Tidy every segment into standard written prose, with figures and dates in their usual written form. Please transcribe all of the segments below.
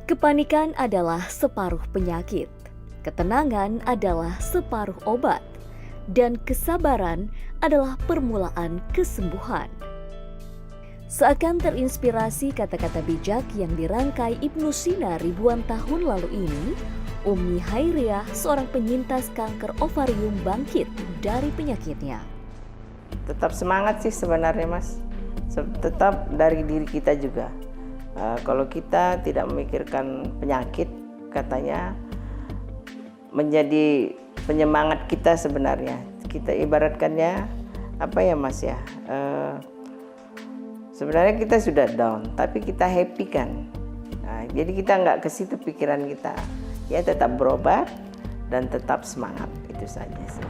Kepanikan adalah separuh penyakit, ketenangan adalah separuh obat, dan kesabaran adalah permulaan kesembuhan. Seakan terinspirasi kata-kata bijak yang dirangkai Ibnu Sina ribuan tahun lalu ini, Umi Hairiah, seorang penyintas kanker ovarium, bangkit dari penyakitnya. Tetap semangat sih sebenarnya, Mas. Tetap dari diri kita juga. Kalau kita tidak memikirkan penyakit, katanya menjadi penyemangat kita sebenarnya. Kita ibaratkannya apa ya, Mas ya? Sebenarnya kita sudah down, tapi kita happy kan. Jadi kita nggak ke situ pikiran kita. Ya tetap berobat dan tetap semangat, itu saja sih.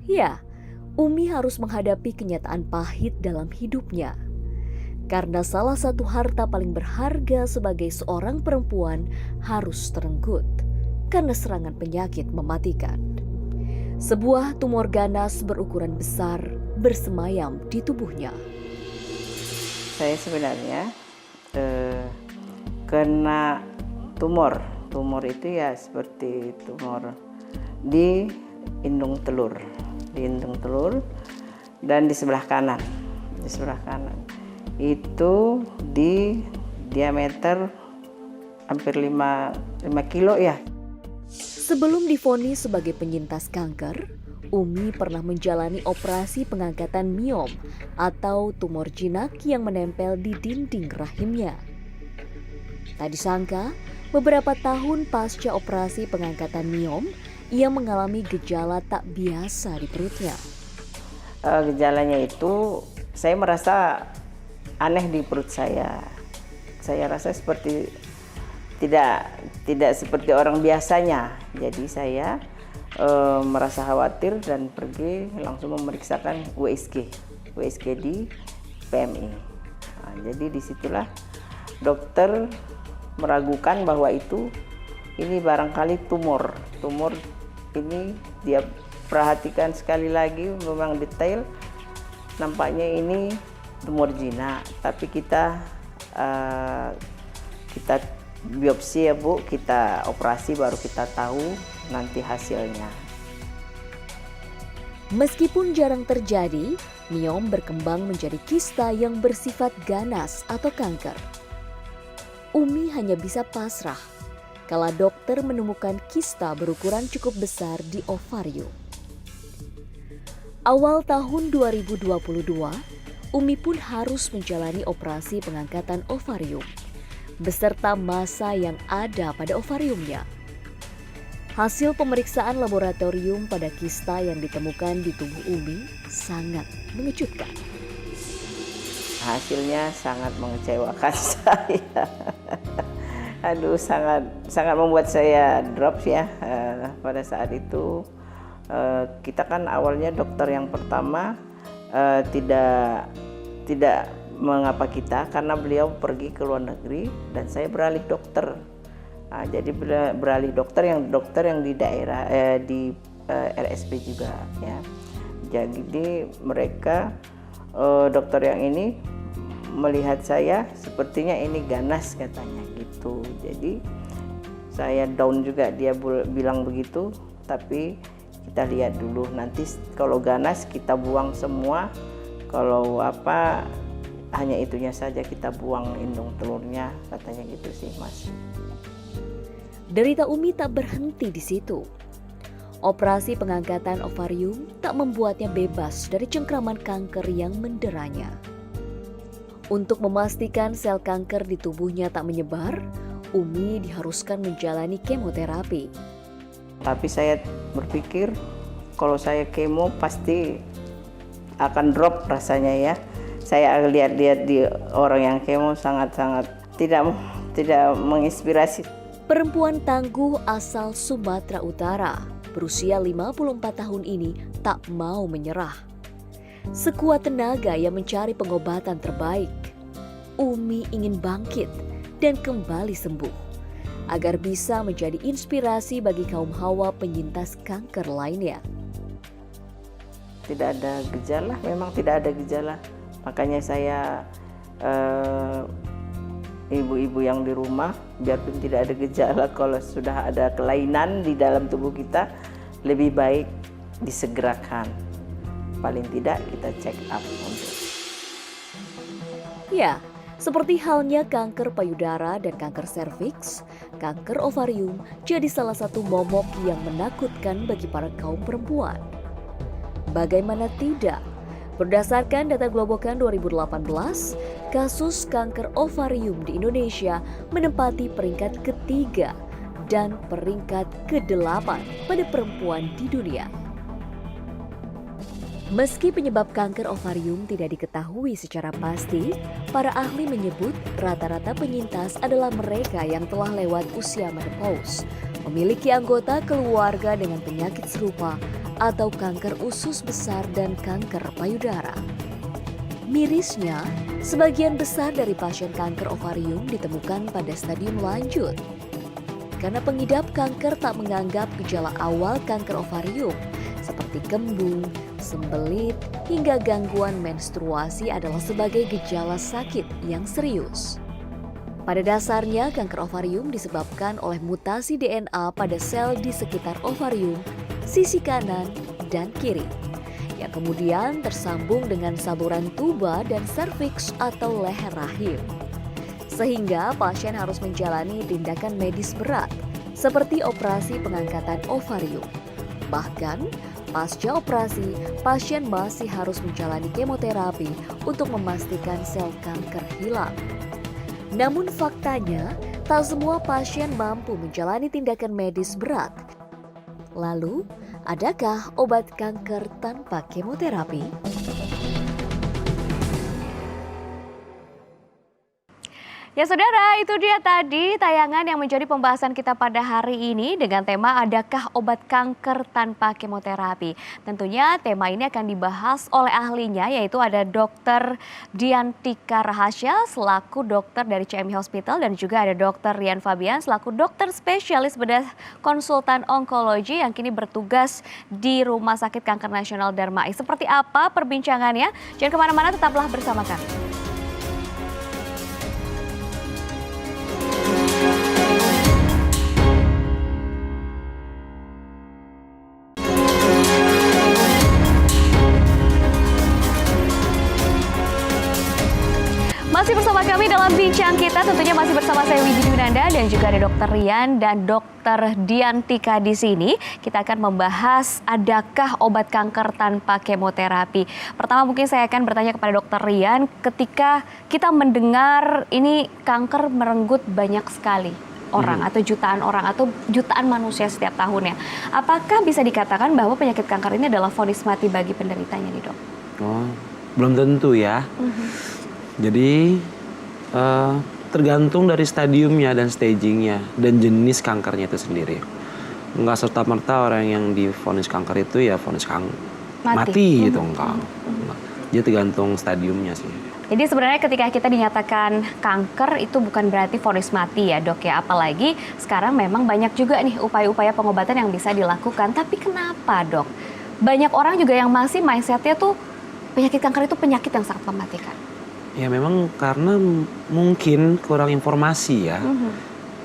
Ya, Umi harus menghadapi kenyataan pahit dalam hidupnya. Karena salah satu harta paling berharga sebagai seorang perempuan harus terenggut karena serangan penyakit mematikan. Sebuah tumor ganas berukuran besar bersemayam di tubuhnya. Saya sebenarnya kena tumor. Tumor itu ya seperti tumor di indung telur. Di indung telur dan di sebelah kanan. Di sebelah kanan. Itu di diameter hampir 5 kilo ya. Sebelum divonis sebagai penyintas kanker, Umi pernah menjalani operasi pengangkatan miom atau tumor jinak yang menempel di dinding rahimnya. Tak disangka, beberapa tahun pasca operasi pengangkatan miom, ia mengalami gejala tak biasa di perutnya. Gejalanya itu saya merasa aneh di perut saya. Saya rasa seperti tidak seperti orang biasanya. Jadi saya merasa khawatir dan pergi langsung memeriksakan USG di PMI. Jadi disitulah dokter meragukan bahwa ini barangkali tumor ini. Dia perhatikan sekali lagi, memang detail, nampaknya ini tumor jinak, tapi kita biopsi ya Bu, kita operasi baru kita tahu nanti hasilnya. Meskipun jarang terjadi, miom berkembang menjadi kista yang bersifat ganas atau kanker. Umi hanya bisa pasrah kala dokter menemukan kista berukuran cukup besar di ovarium. Awal tahun 2022, Umi pun harus menjalani operasi pengangkatan ovarium beserta massa yang ada pada ovariumnya. Hasil pemeriksaan laboratorium pada kista yang ditemukan di tubuh Umi sangat mengejutkan. Hasilnya sangat mengecewakan saya. Aduh, sangat membuat saya drop ya. Pada saat itu kita kan awalnya dokter yang pertama tidak mengapa kita, karena beliau pergi ke luar negeri dan saya beralih dokter. Jadi beralih dokter yang di daerah di RSP juga ya. Jadi mereka dokter yang ini melihat saya sepertinya ini ganas katanya gitu. Jadi saya down juga, dia bilang begitu, tapi kita lihat dulu nanti kalau ganas kita buang semua, kalau apa hanya itunya saja kita buang indung telurnya, katanya gitu sih Mas. Derita Umi tak berhenti di situ. Operasi pengangkatan ovarium tak membuatnya bebas dari cengkraman kanker yang menderanya. Untuk memastikan sel kanker di tubuhnya tak menyebar, Umi diharuskan menjalani kemoterapi. Tapi saya berpikir kalau saya kemo pasti akan drop rasanya ya. Saya lihat-lihat di orang yang kemo sangat-sangat tidak menginspirasi. Perempuan tangguh asal Sumatera Utara, berusia 54 tahun ini tak mau menyerah. Sekuat tenaga ia mencari pengobatan terbaik. Umi ingin bangkit dan kembali sembuh, agar bisa menjadi inspirasi bagi kaum hawa penyintas kanker lainnya. Tidak ada gejala, memang tidak ada gejala. Makanya saya ibu-ibu yang di rumah, biarpun tidak ada gejala, kalau sudah ada kelainan di dalam tubuh kita, lebih baik disegerakan. Paling tidak kita check up. Ya, seperti halnya kanker payudara dan kanker serviks, kanker ovarium jadi salah satu momok yang menakutkan bagi para kaum perempuan. Bagaimana tidak? Berdasarkan data Globokan 2018, kasus kanker ovarium di Indonesia menempati peringkat ketiga dan peringkat ke-8 pada perempuan di dunia. Meski penyebab kanker ovarium tidak diketahui secara pasti, para ahli menyebut rata-rata penyintas adalah mereka yang telah lewat usia menopause, memiliki anggota keluarga dengan penyakit serupa, atau kanker usus besar dan kanker payudara. Mirisnya, sebagian besar dari pasien kanker ovarium ditemukan pada stadium lanjut. Karena pengidap kanker tak menganggap gejala awal kanker ovarium, seperti kembung, sembelit, hingga gangguan menstruasi adalah sebagai gejala sakit yang serius. Pada dasarnya, kanker ovarium disebabkan oleh mutasi DNA pada sel di sekitar ovarium, sisi kanan dan kiri, yang kemudian tersambung dengan saluran tuba dan serviks atau leher rahim. Sehingga pasien harus menjalani tindakan medis berat, seperti operasi pengangkatan ovarium. Bahkan, pasca operasi, pasien masih harus menjalani kemoterapi untuk memastikan sel kanker hilang. Namun faktanya, tak semua pasien mampu menjalani tindakan medis berat. Lalu, adakah obat kanker tanpa kemoterapi? Ya saudara, itu dia tadi tayangan yang menjadi pembahasan kita pada hari ini dengan tema adakah obat kanker tanpa kemoterapi. Tentunya tema ini akan dibahas oleh ahlinya, yaitu ada Dr. Diantika Rahasya selaku dokter dari CMI Hospital, dan juga ada Dr. Rian Fabian selaku dokter spesialis bedah konsultan onkologi yang kini bertugas di Rumah Sakit Kanker Nasional Darmais. Seperti apa perbincangannya? Jangan kemana-mana, tetaplah bersama kami. Masih bersama kami dalam bincang kita, tentunya masih bersama saya Widi Yunanda dan juga ada Dr. Rian dan Dr. Diantika di sini. Kita akan membahas adakah obat kanker tanpa kemoterapi. Pertama mungkin saya akan bertanya kepada Dr. Rian, ketika kita mendengar ini kanker merenggut banyak sekali orang atau jutaan orang atau jutaan manusia setiap tahunnya. Apakah bisa dikatakan bahwa penyakit kanker ini adalah vonis mati bagi penderitanya nih, Dok? Oh, belum tentu ya. Jadi tergantung dari stadiumnya dan stagingnya dan jenis kankernya itu sendiri. Enggak serta-merta orang yang divonis kanker itu ya vonis mati gitu, enggak. Jadi tergantung stadiumnya sih. Jadi sebenarnya ketika kita dinyatakan kanker itu bukan berarti vonis mati ya, Dok ya. Apalagi sekarang memang banyak juga nih upaya-upaya pengobatan yang bisa dilakukan. Tapi kenapa, Dok? Banyak orang juga yang masih mindsetnya tuh penyakit kanker itu penyakit yang sangat mematikan. Ya memang karena mungkin kurang informasi ya.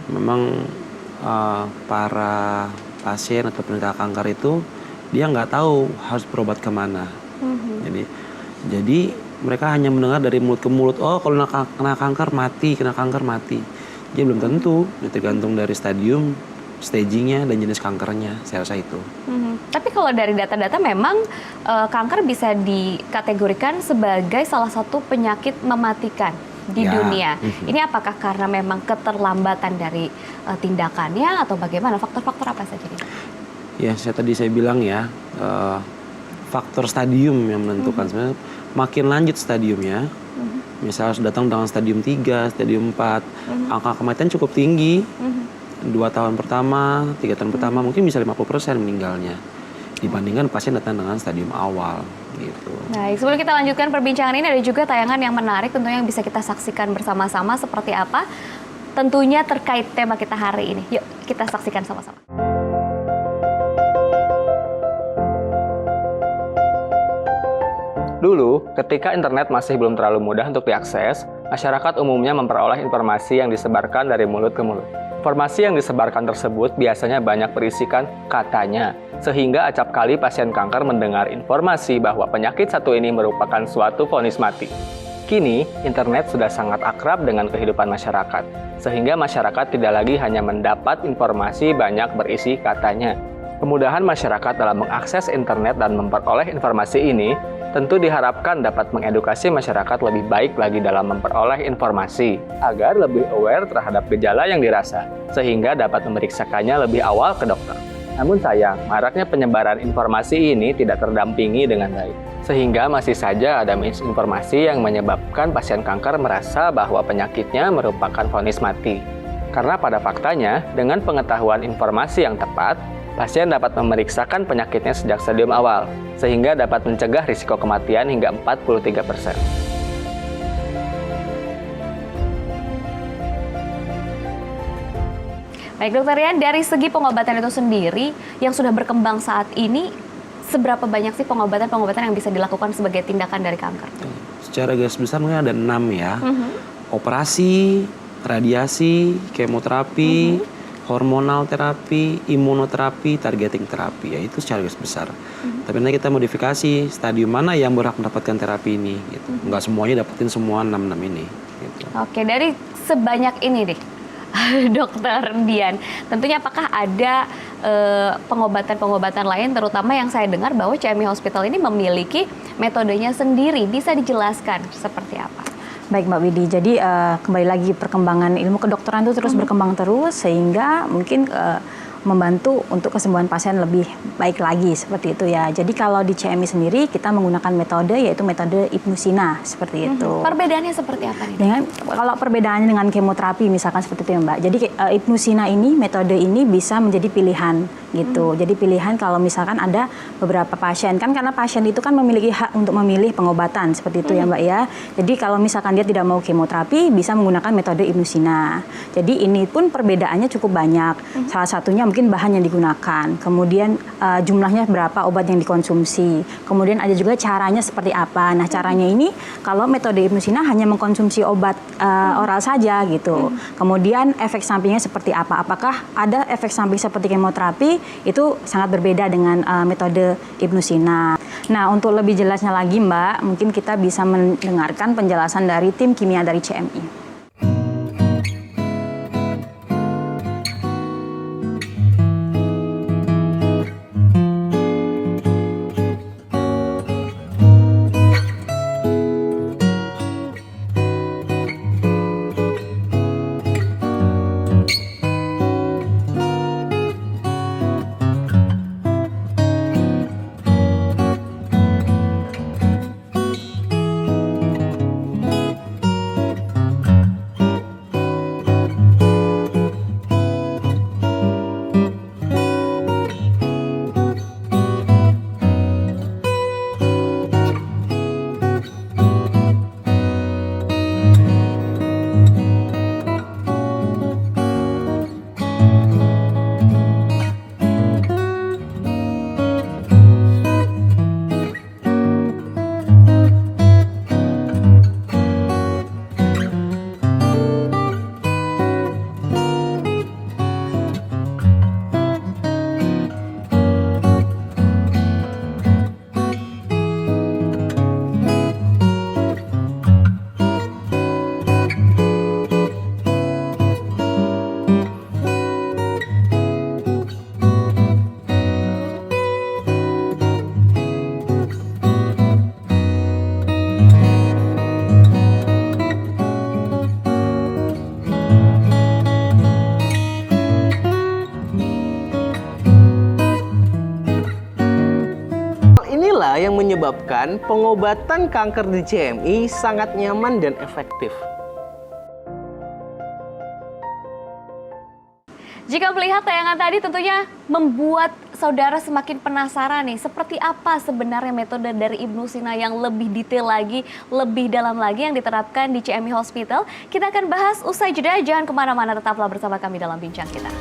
Memang para pasien atau penderita kanker itu dia nggak tahu harus berobat kemana. Jadi mereka hanya mendengar dari mulut ke mulut, oh kalau kena kanker mati, kena kanker mati. Jadi belum tentu, tergantung dari stadium, stagingnya dan jenis kankernya, saya rasa itu. Tapi kalau dari data-data memang kanker bisa dikategorikan sebagai salah satu penyakit mematikan di dunia. Ini apakah karena memang keterlambatan dari tindakannya atau bagaimana? Faktor-faktor apa saja? Ya, saya bilang ya, faktor stadium yang menentukan. Sebenarnya makin lanjut stadiumnya, misalnya datang dengan stadium 3, stadium 4, angka kematian cukup tinggi. 2 tahun pertama, 3 tahun pertama mungkin bisa 50% meninggalnya dibandingkan pasien datang dengan stadium awal gitu. Baik, sebelum kita lanjutkan perbincangan ini ada juga tayangan yang menarik tentunya yang bisa kita saksikan bersama-sama seperti apa tentunya terkait tema kita hari ini. Yuk kita saksikan sama-sama. Dulu, ketika internet masih belum terlalu mudah untuk diakses, Masyarakat umumnya memperoleh informasi yang disebarkan dari mulut ke mulut. Informasi yang disebarkan tersebut biasanya banyak berisikan katanya, sehingga acap kali pasien kanker mendengar informasi bahwa penyakit satu ini merupakan suatu vonis mati. Kini, internet sudah sangat akrab dengan kehidupan masyarakat, sehingga masyarakat tidak lagi hanya mendapat informasi banyak berisi katanya. Kemudahan masyarakat dalam mengakses internet dan memperoleh informasi ini tentu diharapkan dapat mengedukasi masyarakat lebih baik lagi dalam memperoleh informasi, agar lebih aware terhadap gejala yang dirasa, sehingga dapat memeriksakannya lebih awal ke dokter. Namun sayang, maraknya penyebaran informasi ini tidak terdampingi dengan baik, sehingga masih saja ada misinformasi yang menyebabkan pasien kanker merasa bahwa penyakitnya merupakan vonis mati. Karena pada faktanya, dengan pengetahuan informasi yang tepat, pasien dapat memeriksakan penyakitnya sejak stadium awal, sehingga dapat mencegah risiko kematian hingga 43%. Baik Dokter Rian, dari segi pengobatan itu sendiri yang sudah berkembang saat ini, seberapa banyak sih pengobatan yang bisa dilakukan sebagai tindakan dari kanker? Secara garis besar mungkin ada 6 ya. Operasi, radiasi, kemoterapi, hormonal terapi, imunoterapi, targeting terapi, ya itu secara garis besar. Tapi nanti kita modifikasi stadium mana yang berhak mendapatkan terapi ini, gitu. Enggak semuanya dapetin semua 6 ini. Gitu. Oke, dari sebanyak ini deh, Dokter Dian, tentunya apakah ada pengobatan-pengobatan lain, terutama yang saya dengar bahwa CMI Hospital ini memiliki metodenya sendiri, bisa dijelaskan seperti apa? Baik Mbak Widi, jadi kembali lagi perkembangan ilmu kedokteran itu terus berkembang terus sehingga mungkin membantu untuk kesembuhan pasien lebih baik lagi seperti itu ya. Jadi kalau di CMI sendiri kita menggunakan metode yaitu metode Ibnusina seperti itu. Perbedaannya seperti apa nih? Kalau perbedaannya dengan kemoterapi misalkan seperti itu ya Mbak. Jadi Ibnusina ini metode ini bisa menjadi pilihan gitu. Jadi pilihan kalau misalkan ada beberapa pasien kan karena pasien itu kan memiliki hak untuk memilih pengobatan seperti itu ya Mbak ya. Jadi kalau misalkan dia tidak mau kemoterapi bisa menggunakan metode Ibnusina. Jadi ini pun perbedaannya cukup banyak. Salah satunya mungkin bahan yang digunakan, kemudian jumlahnya berapa obat yang dikonsumsi, kemudian ada juga caranya seperti apa. Nah caranya ini kalau metode Ibnusina hanya mengkonsumsi obat oral saja gitu. Kemudian efek sampingnya seperti apa? Apakah ada efek samping seperti kemoterapi? Itu sangat berbeda dengan metode Ibnusina. Nah untuk lebih jelasnya lagi Mbak, mungkin kita bisa mendengarkan penjelasan dari tim kimia dari CMI. Yang menyebabkan pengobatan kanker di CMI sangat nyaman dan efektif. Jika melihat tayangan tadi tentunya membuat saudara semakin penasaran nih, seperti apa sebenarnya metode dari Ibnusina yang lebih detail lagi, lebih dalam lagi yang diterapkan di CMI Hospital. Kita akan bahas usai jeda, jangan kemana-mana, tetaplah bersama kami dalam Bincang Kita.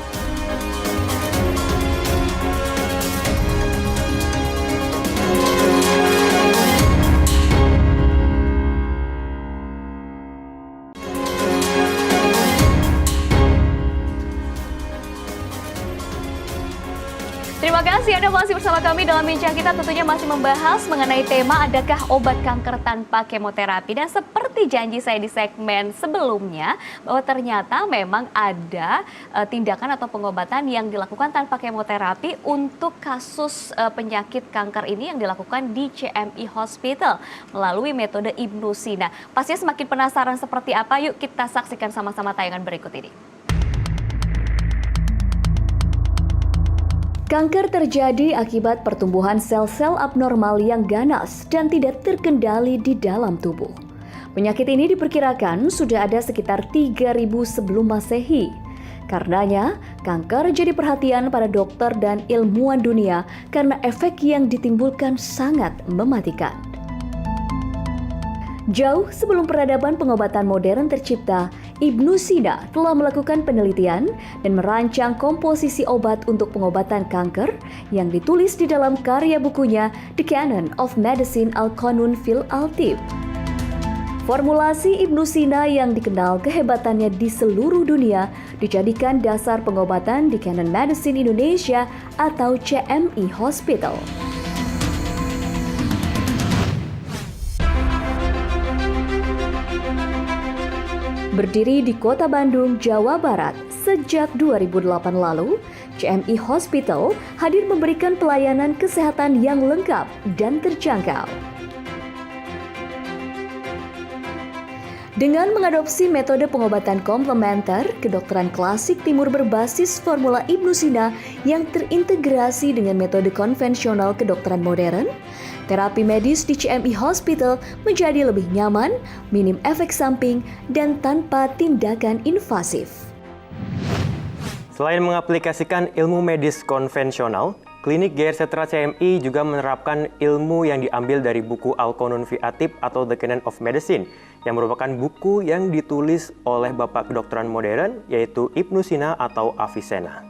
kasih Anda masih bersama kami dalam bincang kita, tentunya masih membahas mengenai tema adakah obat kanker tanpa kemoterapi. Dan seperti janji saya di segmen sebelumnya, bahwa ternyata memang ada tindakan atau pengobatan yang dilakukan tanpa kemoterapi untuk kasus penyakit kanker ini yang dilakukan di CMI Hospital melalui metode Ibnu Sina. Pastinya semakin penasaran seperti apa, yuk kita saksikan sama-sama tayangan berikut ini. Kanker terjadi akibat pertumbuhan sel-sel abnormal yang ganas dan tidak terkendali di dalam tubuh. Penyakit ini diperkirakan sudah ada sekitar 3.000 sebelum Masehi. Karenanya, kanker jadi perhatian para dokter dan ilmuwan dunia karena efek yang ditimbulkan sangat mematikan. Jauh sebelum peradaban pengobatan modern tercipta, Ibnu Sina telah melakukan penelitian dan merancang komposisi obat untuk pengobatan kanker yang ditulis di dalam karya bukunya The Canon of Medicine Al-Qanun fil Al-Tib. Formulasi Ibnu Sina yang dikenal kehebatannya di seluruh dunia dijadikan dasar pengobatan di Canon Medicine Indonesia atau CMI Hospital. Berdiri di Kota Bandung, Jawa Barat sejak 2008 lalu, CMI Hospital hadir memberikan pelayanan kesehatan yang lengkap dan terjangkau. Dengan mengadopsi metode pengobatan komplementer, kedokteran klasik timur berbasis formula Ibnu Sina yang terintegrasi dengan metode konvensional kedokteran modern, terapi medis di CMI Hospital menjadi lebih nyaman, minim efek samping, dan tanpa tindakan invasif. Selain mengaplikasikan ilmu medis konvensional, Klinik GR Setra CMI juga menerapkan ilmu yang diambil dari buku Al-Qanun fi Al-Tib atau The Canon of Medicine, yang merupakan buku yang ditulis oleh Bapak Kedokteran Modern, yaitu Ibnu Sina atau Avicenna.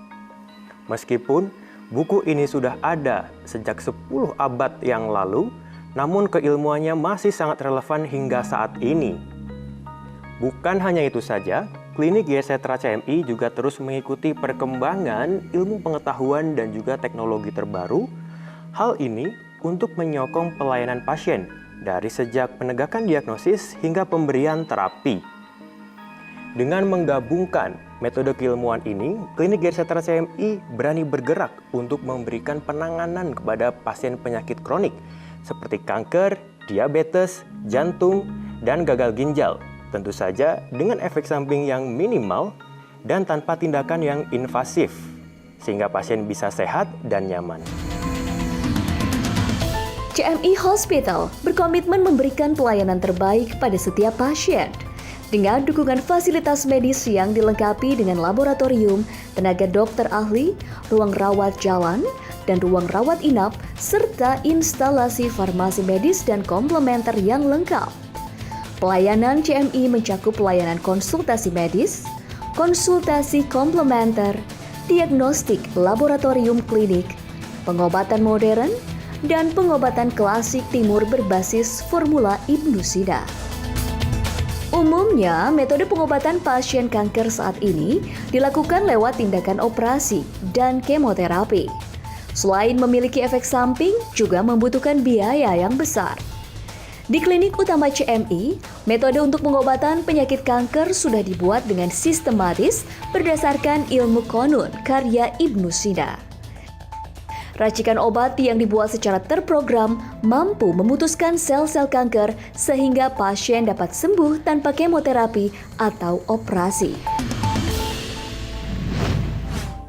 Meskipun buku ini sudah ada sejak 10 abad yang lalu, namun keilmuannya masih sangat relevan hingga saat ini. Bukan hanya itu saja, Klinik GR Setra CMI juga terus mengikuti perkembangan ilmu pengetahuan dan juga teknologi terbaru. Hal ini untuk menyokong pelayanan pasien dari sejak penegakan diagnosis hingga pemberian terapi. Dengan menggabungkan metode keilmuan ini, Klinik GR Setra CMI berani bergerak untuk memberikan penanganan kepada pasien penyakit kronik seperti kanker, diabetes, jantung, dan gagal ginjal. Tentu saja dengan efek samping yang minimal dan tanpa tindakan yang invasif, sehingga pasien bisa sehat dan nyaman. CMI Hospital berkomitmen memberikan pelayanan terbaik pada setiap pasien dengan dukungan fasilitas medis yang dilengkapi dengan laboratorium, tenaga dokter ahli, ruang rawat jalan, dan ruang rawat inap, serta instalasi farmasi medis dan komplementer yang lengkap. Pelayanan CMI mencakup pelayanan konsultasi medis, konsultasi komplementer, diagnostik laboratorium klinik, pengobatan modern, dan pengobatan klasik timur berbasis formula Ibnu Sina. Umumnya, metode pengobatan pasien kanker saat ini dilakukan lewat tindakan operasi dan kemoterapi. Selain memiliki efek samping, juga membutuhkan biaya yang besar. Di klinik utama CMI, metode untuk pengobatan penyakit kanker sudah dibuat dengan sistematis berdasarkan ilmu Qanun karya Ibnu Sina. Racikan obat yang dibuat secara terprogram mampu memutuskan sel-sel kanker sehingga pasien dapat sembuh tanpa kemoterapi atau operasi.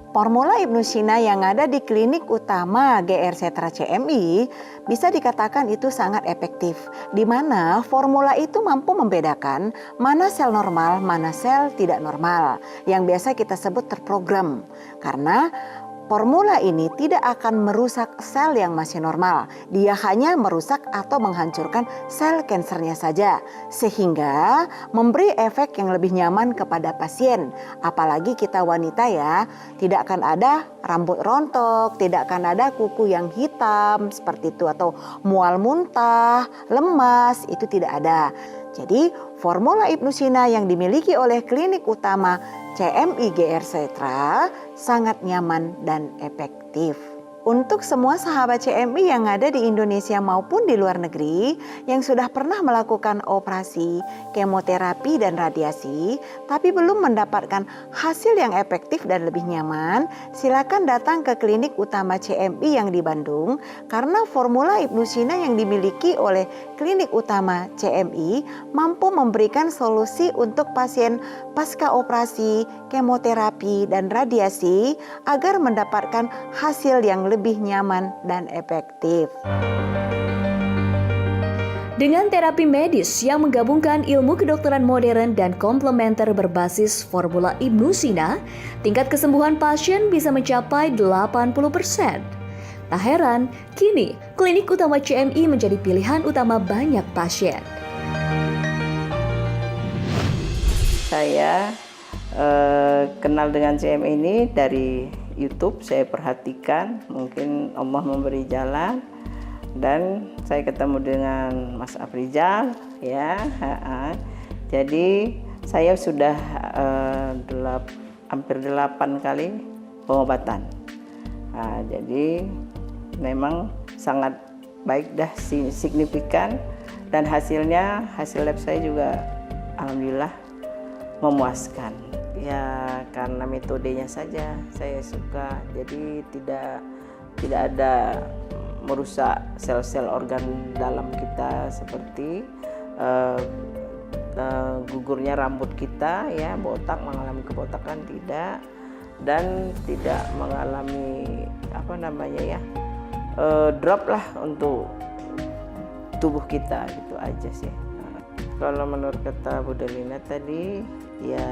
Formula Ibnu Sina yang ada di klinik utama GR Setra CMI bisa dikatakan itu sangat efektif, di mana formula itu mampu membedakan mana sel normal, mana sel tidak normal, yang biasa kita sebut terprogram. Karena formula ini tidak akan merusak sel yang masih normal. Dia hanya merusak atau menghancurkan sel kansernya saja. Sehingga memberi efek yang lebih nyaman kepada pasien. Apalagi kita wanita ya, tidak akan ada rambut rontok, tidak akan ada kuku yang hitam seperti itu. Atau mual muntah, lemas, itu tidak ada. Jadi formula Ibnu Sina yang dimiliki oleh klinik utama CMI GR Setra sangat nyaman dan efektif. Untuk semua sahabat CMI yang ada di Indonesia maupun di luar negeri yang sudah pernah melakukan operasi, kemoterapi dan radiasi, tapi belum mendapatkan hasil yang efektif dan lebih nyaman, silakan datang ke klinik utama CMI yang di Bandung karena formula Ibnu Sina yang dimiliki oleh klinik utama CMI mampu memberikan solusi untuk pasien pasca operasi, kemoterapi dan radiasi agar mendapatkan hasil yang lebih nyaman dan efektif. Dengan terapi medis yang menggabungkan ilmu kedokteran modern dan komplementer berbasis formula Ibnu Sina, tingkat kesembuhan pasien bisa mencapai 80%. Tak heran, kini klinik utama CMI menjadi pilihan utama banyak pasien. Saya kenal dengan CMI ini dari YouTube, saya perhatikan, mungkin Allah memberi jalan dan saya ketemu dengan Mas Afrizal ya. Jadi saya sudah hampir 8 kali pengobatan. Jadi memang sangat baik dah, signifikan, dan hasil lab saya juga alhamdulillah memuaskan. Ya karena metodenya saja saya suka, jadi tidak ada merusak sel-sel organ dalam kita seperti gugurnya rambut kita ya, botak, mengalami kebotakan tidak, dan tidak mengalami drop lah untuk tubuh kita, gitu aja sih. Kalau menurut kata Bu Delina tadi ya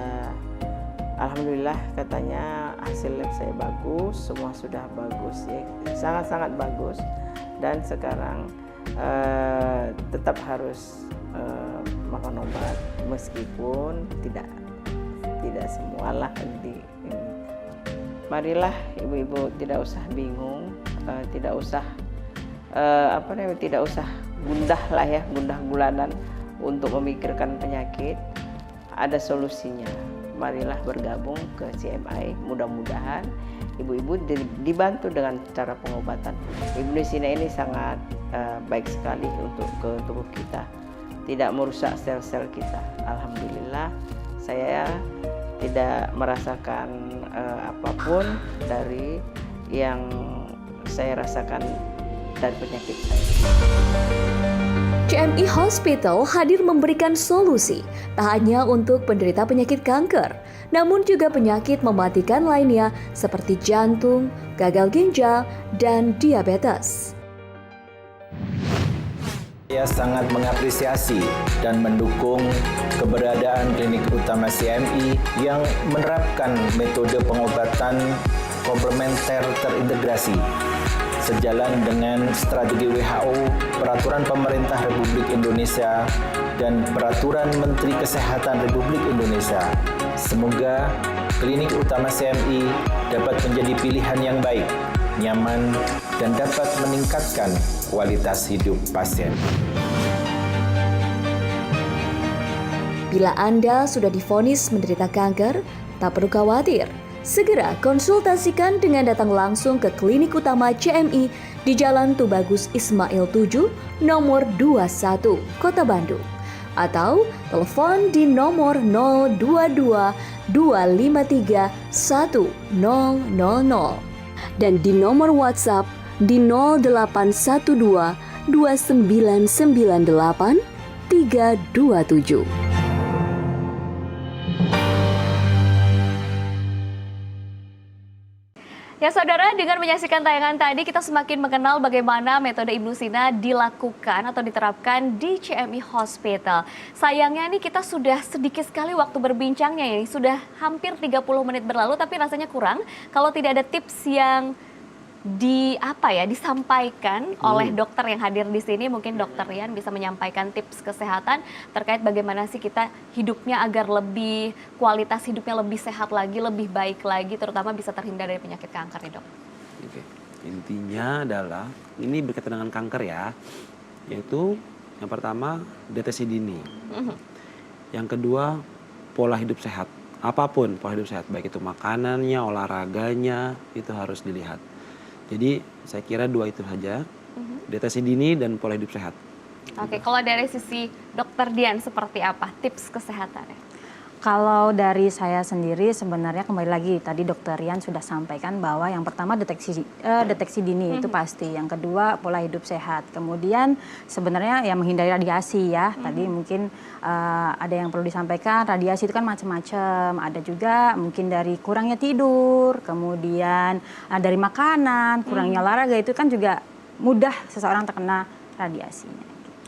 alhamdulillah, katanya hasil lab saya bagus, semua sudah bagus ya, sangat-sangat bagus, dan sekarang tetap harus makan obat meskipun tidak semualah marilah ibu-ibu tidak usah bingung, tidak usah gundah lah ya, gundah gulanan untuk memikirkan penyakit. Ada solusinya. Marilah bergabung ke CMI, mudah-mudahan ibu-ibu dibantu dengan cara pengobatan. Ibnu Sina ini sangat baik sekali untuk ke tubuh kita, tidak merusak sel-sel kita. Alhamdulillah, saya tidak merasakan apapun dari yang saya rasakan dari penyakit saya. CMI Hospital hadir memberikan solusi tak hanya untuk penderita penyakit kanker, namun juga penyakit mematikan lainnya seperti jantung, gagal ginjal, dan diabetes. Saya sangat mengapresiasi dan mendukung keberadaan klinik utama CMI yang menerapkan metode pengobatan komplementer terintegrasi sejalan dengan strategi WHO, peraturan pemerintah Republik Indonesia, dan peraturan Menteri Kesehatan Republik Indonesia. Semoga klinik utama CMI dapat menjadi pilihan yang baik, nyaman, dan dapat meningkatkan kualitas hidup pasien. Bila Anda sudah divonis menderita kanker, tak perlu khawatir. Segera konsultasikan dengan datang langsung ke klinik utama CMI di Jalan Tubagus Ismail 7, nomor 21, Kota Bandung. Atau telepon di nomor 022 253 1000 dan di nomor WhatsApp di 0812 2998 327. Ya saudara, dengan menyaksikan tayangan tadi kita semakin mengenal bagaimana metode Ibnu Sina dilakukan atau diterapkan di CMI Hospital. Sayangnya nih kita sudah sedikit sekali waktu berbincangnya ya, sudah hampir 30 menit berlalu tapi rasanya kurang kalau tidak ada tips yang disampaikan oleh dokter yang hadir di sini. Mungkin Dokter Rian bisa menyampaikan tips kesehatan terkait bagaimana sih kita hidupnya agar lebih kualitas hidupnya lebih sehat lagi, lebih baik lagi, terutama bisa terhindar dari penyakit kanker nih dok. Oke. Intinya adalah ini berkaitan dengan kanker ya, yaitu yang pertama deteksi dini, yang kedua pola hidup sehat, apapun pola hidup sehat, baik itu makanannya, olahraganya, itu harus dilihat. Jadi saya kira 2 itu saja, deteksi dini dan pola hidup sehat. Oke, kalau dari sisi Dokter Dian seperti apa tips kesehatannya? Kalau dari saya sendiri sebenarnya kembali lagi tadi Dokter Rian sudah sampaikan bahwa yang pertama deteksi dini itu pasti, yang kedua pola hidup sehat, kemudian sebenarnya ya menghindari radiasi ya. Tadi mungkin ada yang perlu disampaikan, radiasi itu kan macam-macam, ada juga mungkin dari kurangnya tidur, kemudian dari makanan, kurangnya olahraga itu kan juga mudah seseorang terkena radiasinya.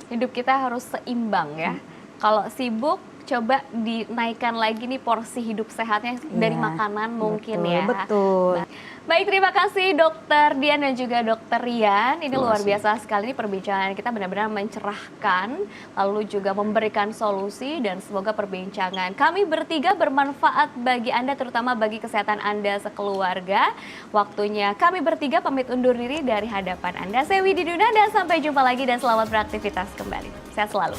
Hidup kita harus seimbang ya. Kalau sibuk coba dinaikkan lagi nih porsi hidup sehatnya dari makanan mungkin ya. Betul. Baik, terima kasih Dokter Dian dan juga Dokter Rian. Ini luar biasa sekali nih perbincangan kita, benar-benar mencerahkan, lalu juga memberikan solusi, dan semoga perbincangan kami bertiga bermanfaat bagi Anda, terutama bagi kesehatan Anda sekeluarga. Waktunya kami bertiga pamit undur diri dari hadapan Anda. Saya Widi Duna dan sampai jumpa lagi dan selamat beraktivitas kembali. Sehat selalu.